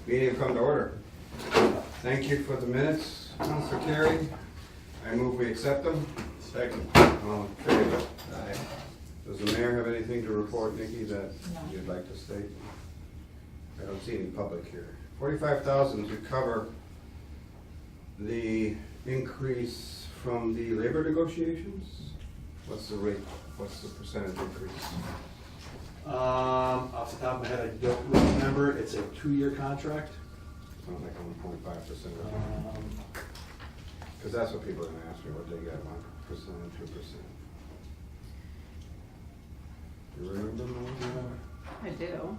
Meeting come to order. Thank you for the minutes, Councilor Carey. I move we accept them. Second. All in favor? Aye. Does the mayor have anything to report, Nikki, that No. you'd like to state? I don't see any public here. 45,000 to cover the increase from the labor negotiations? What's the rate, what's the percentage increase? Off the top of my head, I don't remember. It's a 2-year contract. Something like 1.5%. Um, Because that's what people are gonna ask me, what they get, 1% and 2%. You remember, Melissa? I do.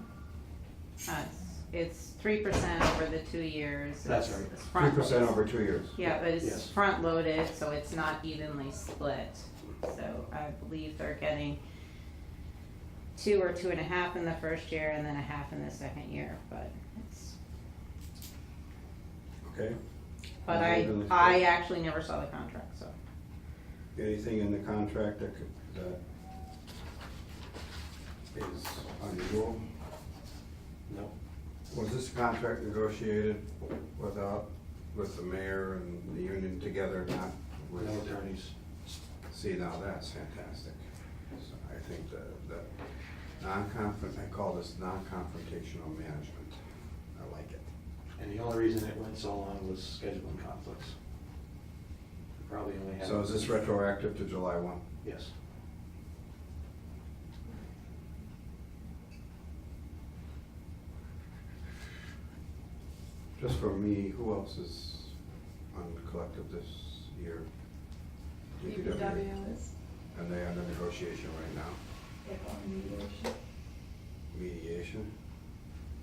It's 3% over the 2 years. That's It's- right. it's front 3% loaded. over 2 years. Yeah, but it's Yes. front loaded, so it's not evenly split. So I believe they're getting 2 or 2.5 in the first year and then 1/2 in the second year, but it's, Okay. but Evenly split. I actually never saw the contract, so. Anything in the contract that is unusual? No. Was this contract negotiated with the mayor and the union together, not with? No attorneys. See, now that's fantastic. So I think the I call this non-confrontational management. I like it. And the only reason it went so long was scheduling conflicts. We probably only had. So is this retroactive to July 1? Yes. Just for me, who else is on the collective this year? DPW is, And they under negotiation right now? they call it mediation. Mediation?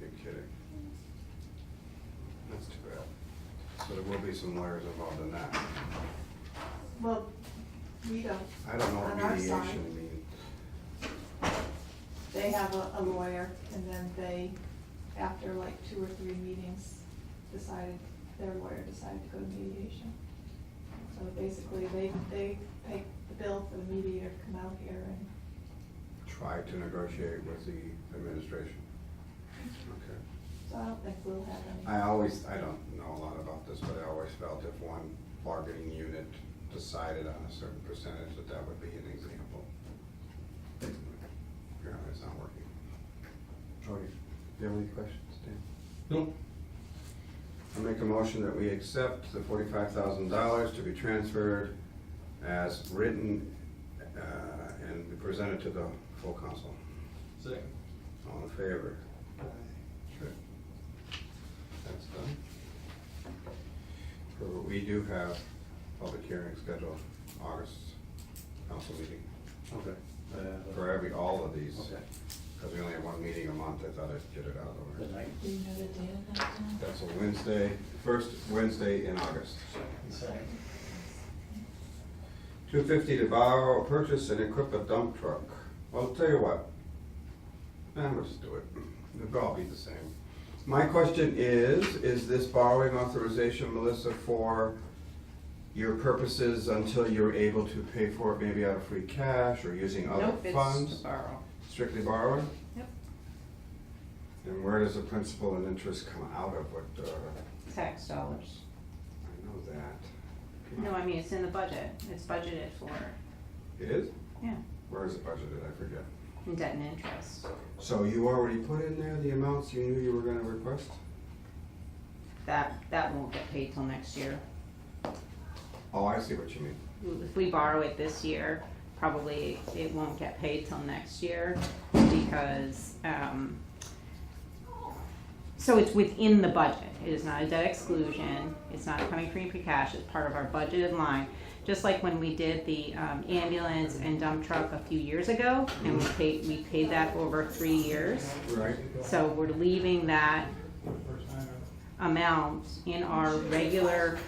You're kidding. That's too bad. So there will be some lawyers involved in that. Well, we don't, I don't know On what our mediation side. means. they have a lawyer, and then they, after like 2 or 3 meetings, their lawyer decided to go to mediation. So basically, they pay the bill for the mediator to come out here and, Try to negotiate with the administration. Okay. so I don't think we'll have any. I don't know a lot about this, but I always felt if one bargaining unit decided on a certain percentage, that would be an example. Apparently it's not working. Jody, do you have any questions, Dan? Nope. I make a motion that we accept the $45,000 to be transferred as written and be presented to the full council. Second. All in favor? Good. That's done. We do have public hearing scheduled August council meeting Okay. for all of these. Okay. Because we only have one meeting a month, I thought I'd get it out of the Good way. night. Do you know the date of that time? That's a Wednesday, first Wednesday in August. Second. $250 to borrow, purchase and equip a dump truck. Well, I'll tell you what. Let's do it. It'll all be the same. My question is this borrowing authorization, Melissa, for your purposes until you're able to pay for it maybe out of free cash or using other Nope, it's funds? to borrow. Strictly borrowing? Yep. And where does the principal and interest come out of? What, Tax dollars. I know that. No, I mean, it's in the budget. It's budgeted for, It is? yeah, Where is it budgeted? I forget. in debt and interest. So you already put in there the amounts you knew you were gonna request? That won't get paid till next year. Oh, I see what you mean. If we borrow it this year, probably it won't get paid till next year because, so it's within the budget. It is not a debt exclusion. It's not coming free cash. It's part of our budgeted line. Just like when we did the ambulance and dump truck a few years ago, and we paid that over 3 years. Right. So we're leaving that amount in our regular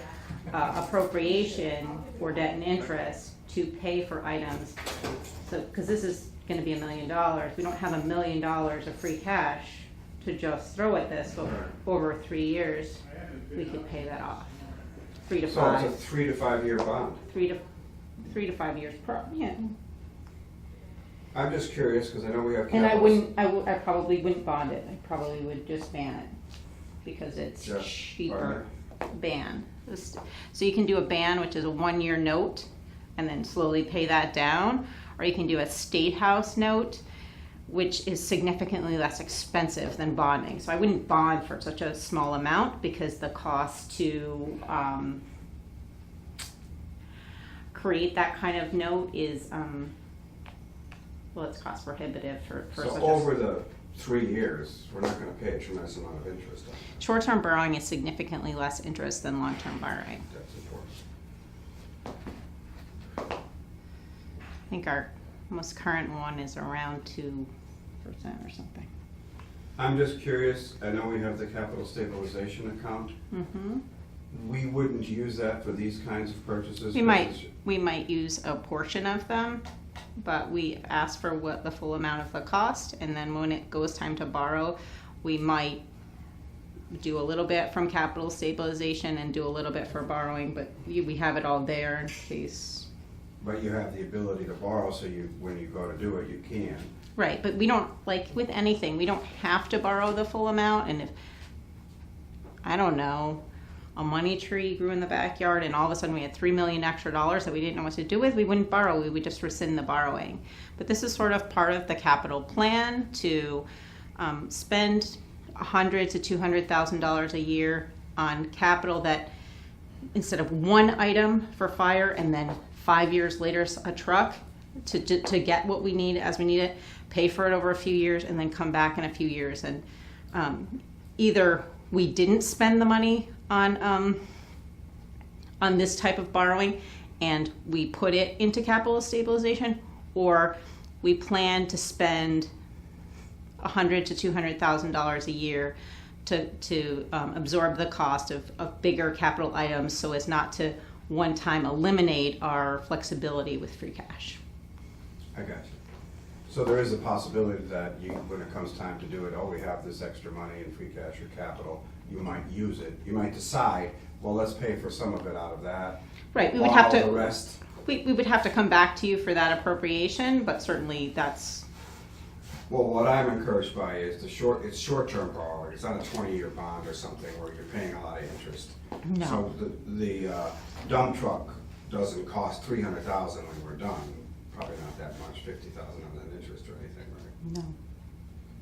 appropriation for debt and interest to pay for items. So, because this is gonna be $1 million, we don't have $1 million of free cash to just throw at this, but over 3 years, we could pay that off. 3 to So 5. it's a 3 to 5 year bond. 3 to 5 years yeah. I'm just curious, because I know we have And capital. I probably wouldn't bond it. I probably would just ban it because it's Yeah, cheaper. Ban. So you can do a ban, which is a 1-year note, and then slowly pay that down, or you can do a state house note, which is significantly less expensive than bonding. So I wouldn't bond for such a small amount because the cost to create that kind of note is, well, it's cost prohibitive for So such over a... the 3 years, we're not gonna pay a tremendous amount of interest on it. Short-term borrowing is significantly less interest than long-term borrowing. That's important. I think our most current one is around 2% or something. I'm just curious, I know we have the capital stabilization account. Mm-hmm. We wouldn't use that for these kinds of purchases? We because- might use a portion of them, but we ask for what the full amount of the cost, and then when it goes time to borrow, we might do a little bit from capital stabilization and do a little bit for borrowing, but we have it all there in case. But you have the ability to borrow, so you, when you go to do it, you can. Right, but we don't, like with anything, we don't have to borrow the full amount, and if, I don't know, a money tree grew in the backyard and all of a sudden we had $3 million extra that we didn't know what to do with, we wouldn't borrow, we would just rescind the borrowing. But this is sort of part of the capital plan to spend $100,000 to $200,000 a year on capital that, instead of one item for fire and then 5 years later a truck, to get what we need as we need it, pay for it over a few years, and then come back in a few years. And either we didn't spend the money on this type of borrowing and we put it into capital stabilization, or we plan to spend $100,000 to $200,000 a year to absorb the cost of bigger capital items, so as not to one time eliminate our flexibility with free cash. I got you. So there is a possibility that you, when it comes time to do it, oh, we have this extra money in free cash or capital, you might use it. You might decide, well, let's pay for some of it out of that. Right, we would have All to. the rest. We would have to come back to you for that appropriation, but certainly that's. Well, what I'm encouraged by is it's short-term borrowing. It's not a 20-year bond or something where you're paying a lot of interest. No. So the dump truck doesn't cost $300,000 when we're done. Probably not that much, $50,000 on that interest or anything, right? No.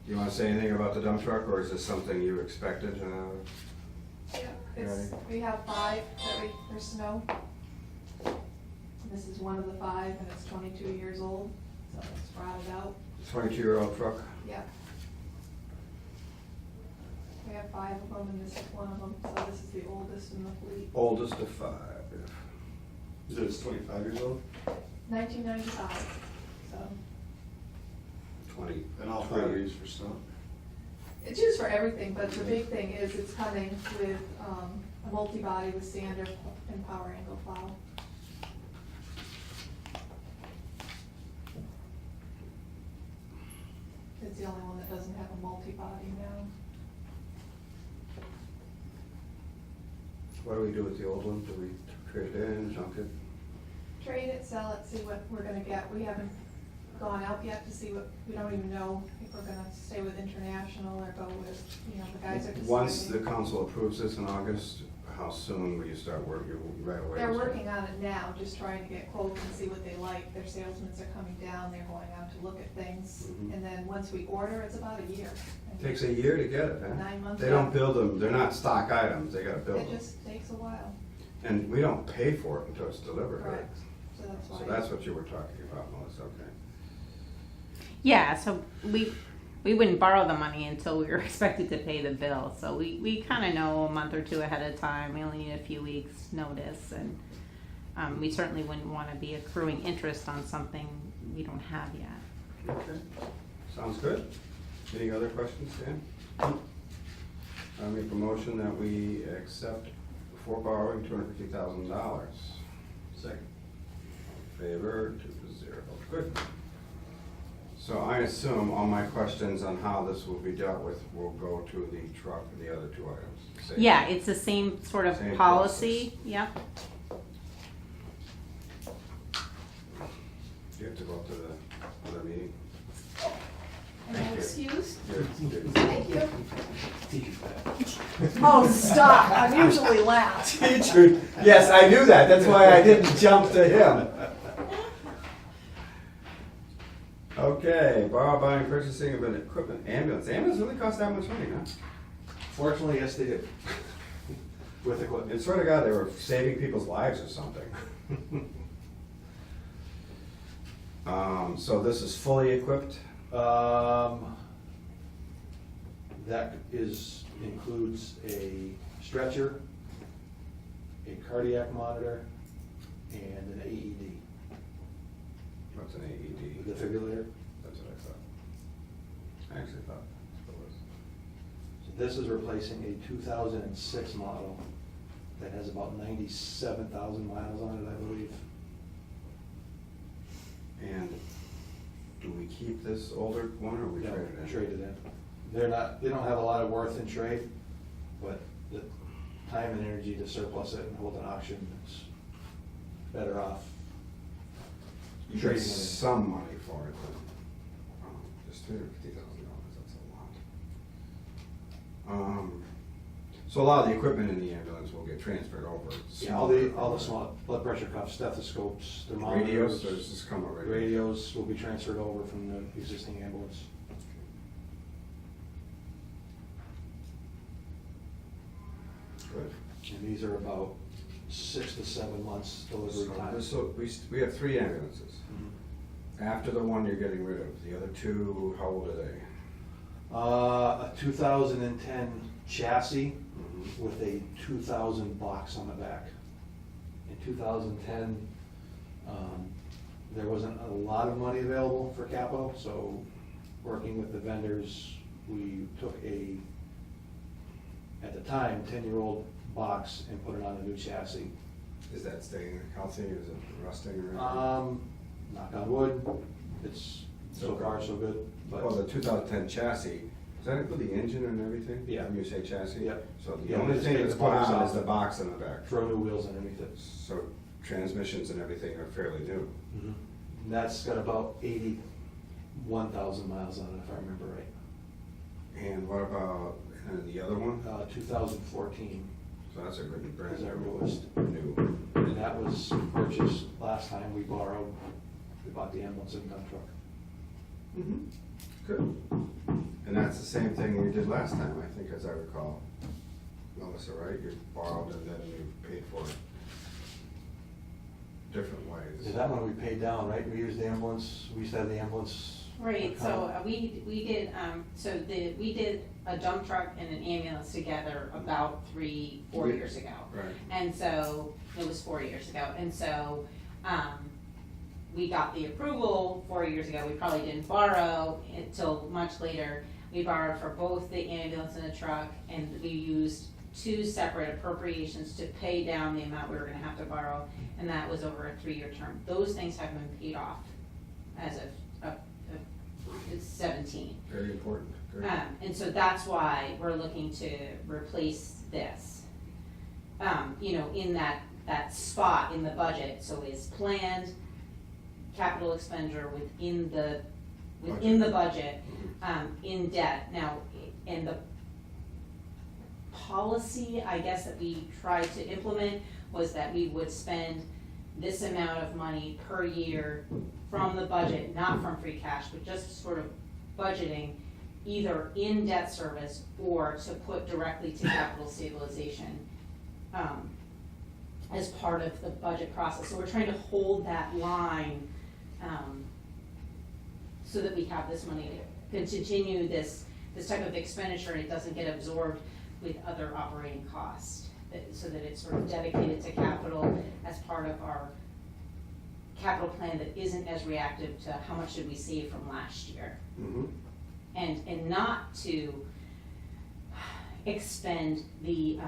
You want to say anything about the dump truck, or is this something you expected? Yeah, it's, we have 5 that we, for snow. This is one of the 5, and it's 22 years old, so it's rotted out. 22-year-old truck? Yeah. We have 5 of them, and this is one of them, so this is the oldest in the fleet. Oldest of 5. You said it's 25 years old? 1995, so. 20. And all 5 are used for snow? It's used for everything, but the big thing is it's coming with a multi-body with sander and power angle plow. It's the only one that doesn't have a multi-body now. What do we do with the old one? Do we trade it in, junk it? Trade it, sell it, see what we're gonna get. We haven't gone out yet to see what, we don't even know if we're gonna stay with International or go with, you know, the guys are deciding. Once the council approves this in August, how soon will you start working? Right away? They're working on it now, just trying to get quotes and see what they like. Their salesmen are coming down, they're going out to look at things. Mhm. And then once we order, it's about a year. Takes a year to get it, huh? 9 months. They don't build them, they're not stock items, they gotta build It them. just takes a while. And we don't pay for it until it's delivered, right? Correct. So that's why. So that's what you were talking about, Melissa, okay. Yeah, so we wouldn't borrow the money until we were expected to pay the bill. So we kind of know a month or two ahead of time. We only need a few weeks notice, and we certainly wouldn't want to be accruing interest on something we don't have yet. Okay, sounds good. Any other questions, Dan? I make a motion that we accept for borrowing $250,000. Second. Favor, 2-0. Good. So I assume all my questions on how this will be dealt with will go to the truck and the other 2 items. Same. Yeah, it's the same sort of Same policy. Yep. Do you have to go up to the other meeting? And Thank you. excuse? Good. Thank you. Take it back. Oh, stop, I'm usually last. Teacher, yes, I knew that, that's why I didn't jump to him. Okay, borrow, buying, purchasing of an equipment, ambulance. Ambulance really cost that much money, huh? Fortunately, yes, they did. With I equipment. swear to God, they were saving people's lives or something. So this is fully equipped? That includes a stretcher, a cardiac monitor, and an AED, What's an AED? defibrillator. That's what I thought. I actually thought it was. So this is replacing a 2006 model that has about 97,000 miles on it, I believe. And do we keep this older one or we Yeah, trade it in? traded in. They don't have a lot of worth in trade, but the time and energy to surplus it and hold an auction is better off. You trading get it in. some money for it, but just $350,000, that's a lot. So a lot of the equipment in the ambulance will get transferred over. Yeah, all the small blood pressure cuffs, stethoscopes, thermometers. Radios, or does this come with radios? Radios will be transferred over from the existing ambulance. Good. And these are about 6 to 7 months delivery So time. this will, we have 3 ambulances. Mhm. After the one you're getting rid of, the other 2, how old are they? A 2010 chassis Mhm. with a 2000 box on the back. In 2010, there wasn't a lot of money available for capital, so working with the vendors, we took at the time, 10-year-old box and put it on a new chassis. Is that staying healthy, is it rusting or anything? Knock on wood, it's so far so good, but. Well, the 2010 chassis, does that include the engine and everything? Yeah. When you say chassis? Yep. So the Yeah, only just thing take that's the put box on off. is the box in the back. Throw new wheels underneath it. So transmissions and everything are fairly new. And that's got about 81,000 miles on it, if I remember right. And what about the other one? 2014, So that's a good brand. Is our newest. New. and that was purchased last time we borrowed, we bought the ambulance and dump truck. Good. And that's the same thing we did last time, I think, as I recall. Melissa, right? You borrowed and then you paid for it different ways. Is that one we paid down, right? We used the ambulance, we used to have the ambulance. Right, so account. we did a dump truck and an ambulance together about 4 years ago. Right. And so, it was 4 years ago, and so, we got the approval 4 years ago, we probably didn't borrow until much later. We borrowed for both the ambulance and the truck, and we used 2 separate appropriations to pay down the amount we were gonna have to borrow, and that was over a 3-year term. Those things have been paid off as of 17. Very important. Great. And so that's why we're looking to replace this. In that spot in the budget, so it's planned capital expenditure within the budget, in debt. Now, and the policy, I guess, that we tried to implement was that we would spend this amount of money per year from the budget, not from free cash, but just sort of budgeting either in debt service or to put directly to capital stabilization as part of the budget process. So we're trying to hold that line so that we have this money to continue this type of expenditure and it doesn't get absorbed with other operating costs. So that it's sort of dedicated to capital as part of our capital plan that isn't as reactive to how much did we save from last year. Mhm. And not to expend the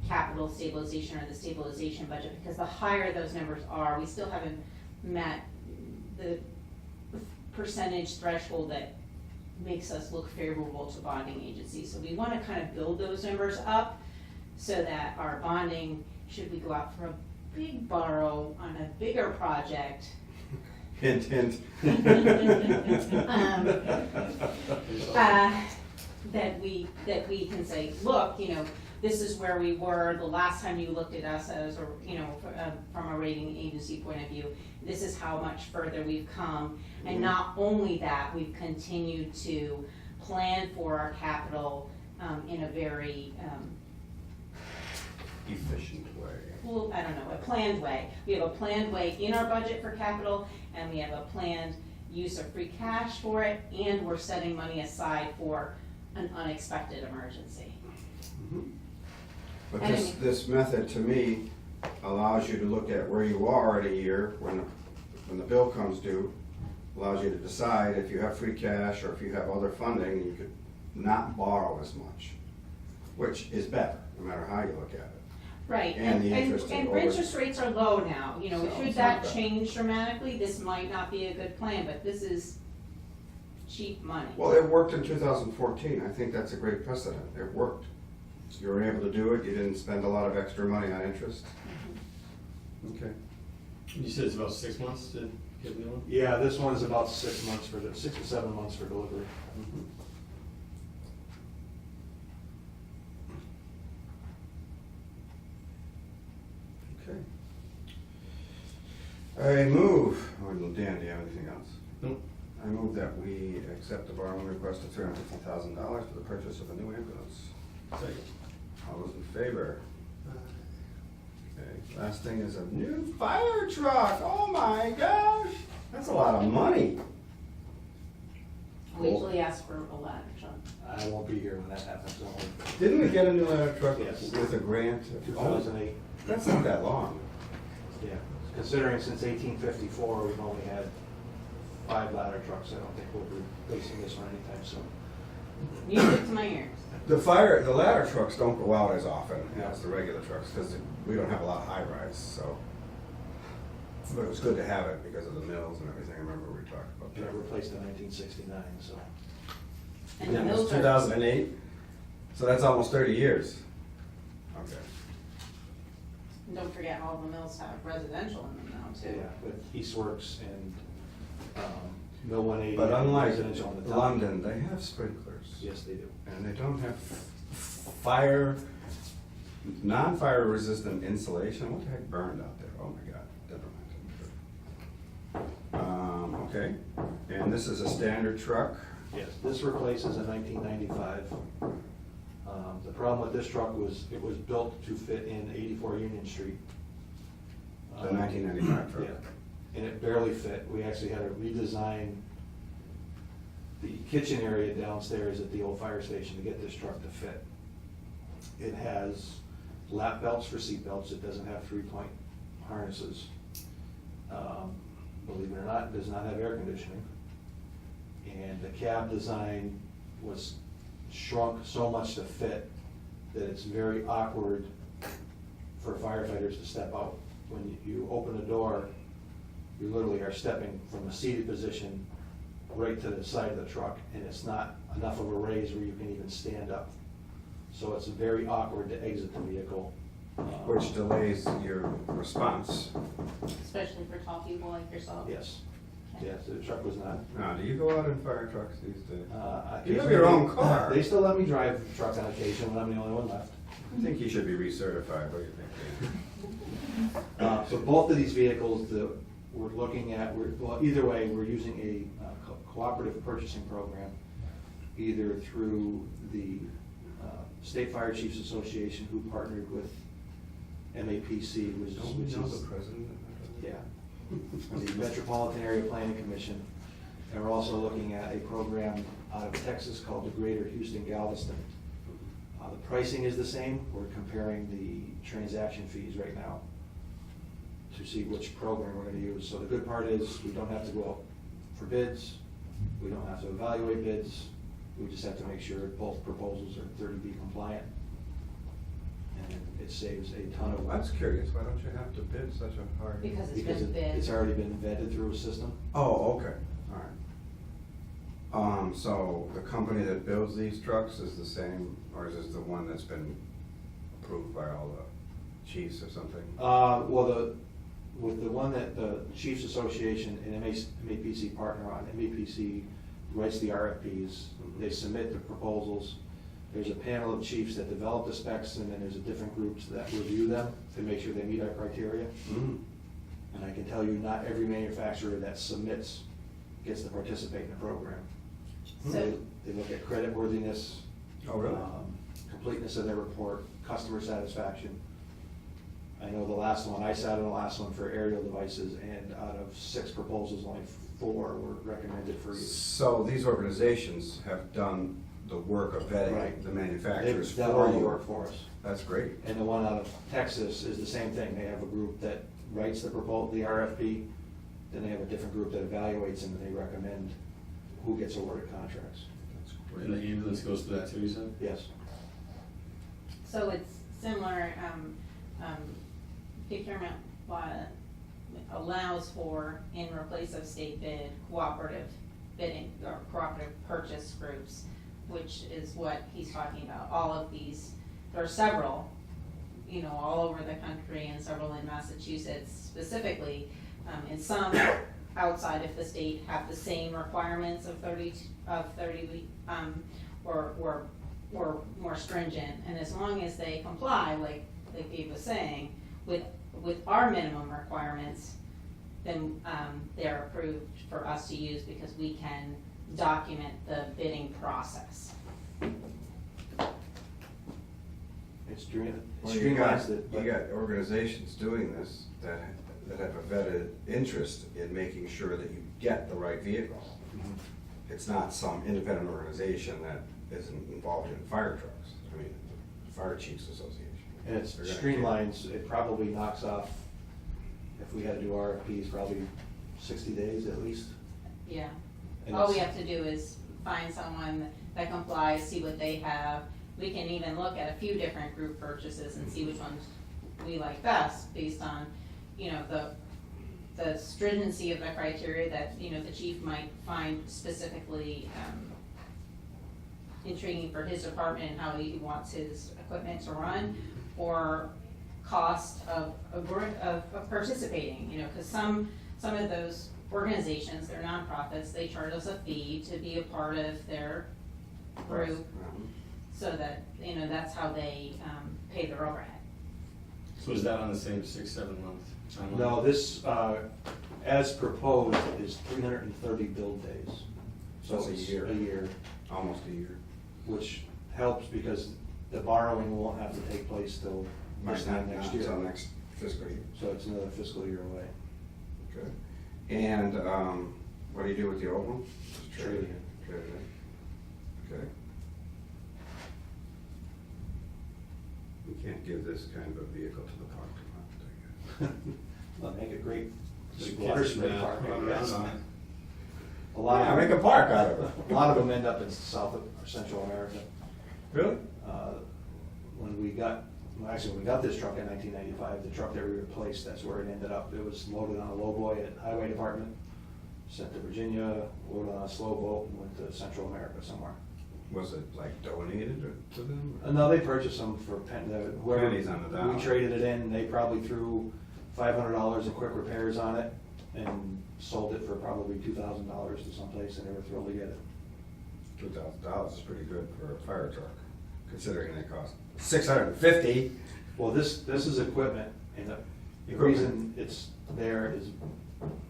capital stabilization or the stabilization budget, because the higher those numbers are, we still haven't met the percentage threshold that makes us look favorable to bonding agencies. So we want to kind of build those numbers up so that our bonding, should we go out for a big borrow on a bigger project, Hint, hint. that we can say, look, this is where we were the last time you looked at us as, or, you know, from a rating agency point of view. This is how much further we've come. And not only that, we've continued to plan for our capital in a very, Efficient way. well, I don't know, a planned way. We have a planned way in our budget for capital, and we have a planned use of free cash for it, and we're setting money aside for an unexpected emergency. But And this method, to me, allows you to look at where you are in a year when the bill comes due, allows you to decide if you have free cash or if you have other funding, you could not borrow as much, which is better, no matter how you look at it. Right, And the interest and over- interest rates are low now, you know, So should it's that not bad. change dramatically, this might not be a good plan, but this is cheap money. Well, it worked in 2014. I think that's a great precedent. It worked. You were able to do it. You didn't spend a lot of extra money on interest. Okay. You said it's about 6 months to get the new one? Yeah, this one is about 6 months 6 or 7 months for delivery. Okay. I move, or Dan, do you have anything else? Nope. I move that we accept the borrowing request of $350,000 for the purchase of a new ambulance. Second. All those in favor? Okay, last thing is a new fire truck. Oh my gosh, that's a lot of money. We usually ask for a ladder truck. I won't be here when that happens, don't worry. Didn't we get a new ladder truck Yes. with a grant? 2008, That's not that long. yeah. Considering since 1854, we've only had 5 ladder trucks, I don't think we'll be replacing this one anytime soon. Music to my ears. The ladder trucks don't go out as often as the regular trucks, because we don't have a lot of high rise, so. But it was good to have it because of the mills and everything. I remember we talked about And that. it replaced in 1969, so. And the Yeah, it was mills are, 2008, so that's almost 30 years. Okay. and don't forget, all the mills have residential in them now too. Yeah, with Eastworks and Mill 180. But unlike residential on the top. London, they have sprinklers. Yes, they do. And they don't have non-fire resistant insulation. What the heck burned out there? Oh my God, never mind. Okay, and this is a standard truck. Yes, this replaces a 1995. The problem with this truck was, it was built to fit in 84 Union Street. The 1995 truck. Yeah, and it barely fit. We actually had to redesign the kitchen area downstairs at the old fire station to get this truck to fit. It has lap belts for seat belts. It doesn't have 3-point harnesses. Believe it or not, it does not have air conditioning. And the cab design was shrunk so much to fit that it's very awkward for firefighters to step out. When you open a door, you literally are stepping from a seated position right to the side of the truck, and it's not enough of a raise where you can even stand up. So it's very awkward to exit the vehicle. Which delays your response. Especially for tall people like yourself. Yes, yes, the truck was not. Now, do you go out in fire trucks these days? You have They- your own car. They still let me drive the truck on occasion when I'm the only one left. I think you should be recertified. What do you think, Dan? So both of these vehicles that we're looking at, well, either way, we're using a cooperative purchasing program, either through the State Fire Chiefs Association, who partnered with MAPC, which Don't we know is, the president? yeah, the Metropolitan Area Planning Commission. And we're also looking at a program out of Texas called the Greater Houston Galveston. The pricing is the same. We're comparing the transaction fees right now to see which program we're gonna use. So the good part is, we don't have to go out for bids, we don't have to evaluate bids, we just have to make sure both proposals are 30B compliant. And it saves a ton of. That's curious. Why don't you have to bid such a hard? Because it's Because been bid. it's already been vetted through a system. Oh, okay, all right. So the company that builds these trucks is the same, or is this the one that's been approved by all the chiefs or something? Well, with the one that the Chiefs Association and MAPC partner on, MAPC writes the RFPs, they submit the proposals, There's a panel of chiefs that develop the specs, and then there's a different groups that review them to make sure they meet our criteria. Mm. And I can tell you, not every manufacturer that submits gets to participate in the program. So- They look at creditworthiness. Oh, really? Completeness of their report, customer satisfaction. I know the last one, I sat on the last one for aerial devices, and out of 6 proposals, only 4 were recommended for use. So these organizations have done the work of vetting Right. the manufacturers They've done for all the you. work for us. That's great. And the one out of Texas is the same thing. They have a group that writes the the RFP, then they have a different group that evaluates them, and they recommend who gets awarded contracts. That's And the ambulance goes through that too, you said? Yes. So it's similar, procurement law allows for, in replace of state bid, cooperative bidding, or cooperative purchase groups, which is what he's talking about. All of these, there are several, you know, all over the country and several in Massachusetts specifically, and some outside of the state have the same requirements of 30, or more stringent, and as long as they comply, like Dave was saying, with our minimum requirements, then they're approved for us to use because we can document the bidding process. It's Well, you got, streamlines it. you got organizations doing this that have a vetted interest in making sure that you get the right vehicle. Mhm. It's not some independent organization that isn't involved in fire trucks. I mean, the Fire Chiefs Association. And it's They're gonna streamlines, it probably knocks off, if we had to do RFPs, probably 60 days at least. Yeah. And All we it's- have to do is find someone that complies, see what they have. We can even look at a few different group purchases and see which ones we like best based on, you know, the stringency of the criteria that, you know, the chief might find specifically intriguing for his department and how he wants his equipment to run, or cost of participating, you know, because some of those organizations, they're nonprofits, they charge us a fee to be a part of their group, so that, you know, that's how they pay their overhead. So is that on the same 6-7 month timeline? No, this, as proposed, is 330 build days. So That's a it's year. a year, Almost a year. which helps because the borrowing won't have to take place till this Might not time next until year. next fiscal year. So it's another fiscal year away. Okay. And what do you do with the old one? Just Trade it in. Trade it in. Okay. You can't give this kind of a vehicle to the park department, Well, make it great. Just Water kids, spray yeah, park, I run guess. around on it. A lot Yeah, of make a park out of it. A lot of them end up in South or Central America. Really? When we got, well, actually, when we got this truck in 1995, the truck that we replaced, that's where it ended up. It was loaded on a lowboy at Highway Department, sent to Virginia, loaded on a slow boat, and went to Central America somewhere. Was it like donated to them? No, they purchased them for whoever. Pennies on the dollar. We traded it in, they probably threw $500 in quick repairs on it, and sold it for probably $2,000 to someplace, and they were thrilled to get it. $2,000 is pretty good for a fire truck, considering they cost $650. Well, this is equipment, and the Equipment. reason it's there is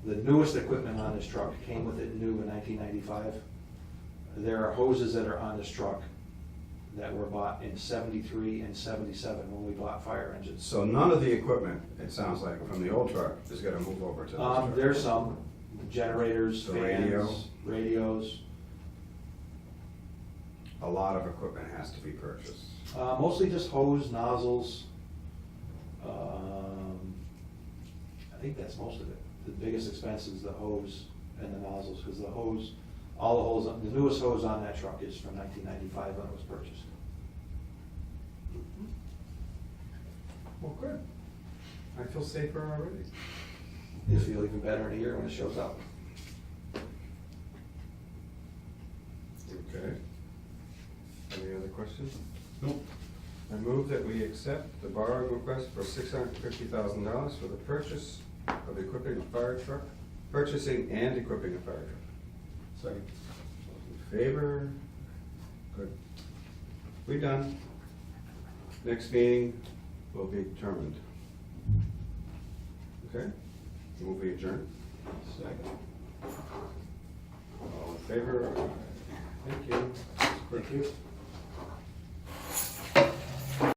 the newest equipment on this truck came with it new in 1995. There are hoses that are on this truck that were bought in 73 and 77 when we bought fire engines. So none of the equipment, it sounds like, from the old truck is gonna move over to this truck. There's some generators, The radio. fans, radios, A lot of equipment has to be purchased. mostly just hose, nozzles. I think that's most of it. The biggest expense is the hose and the nozzles, because the hose, all the hose, the newest hose on that truck is from 1995 when it was purchased. Well, good. I feel safer already. You'll feel even better in a year when it shows up. Okay. Any other questions? Nope. I move that we accept the borrowing request for $650,000 for the purchase of equipping a fire truck, purchasing and equipping a fire truck. Second. In favor? Good. We done. Next meeting will be determined. Okay? Move we adjourn? Second. All in favor? Thank you. Thank you.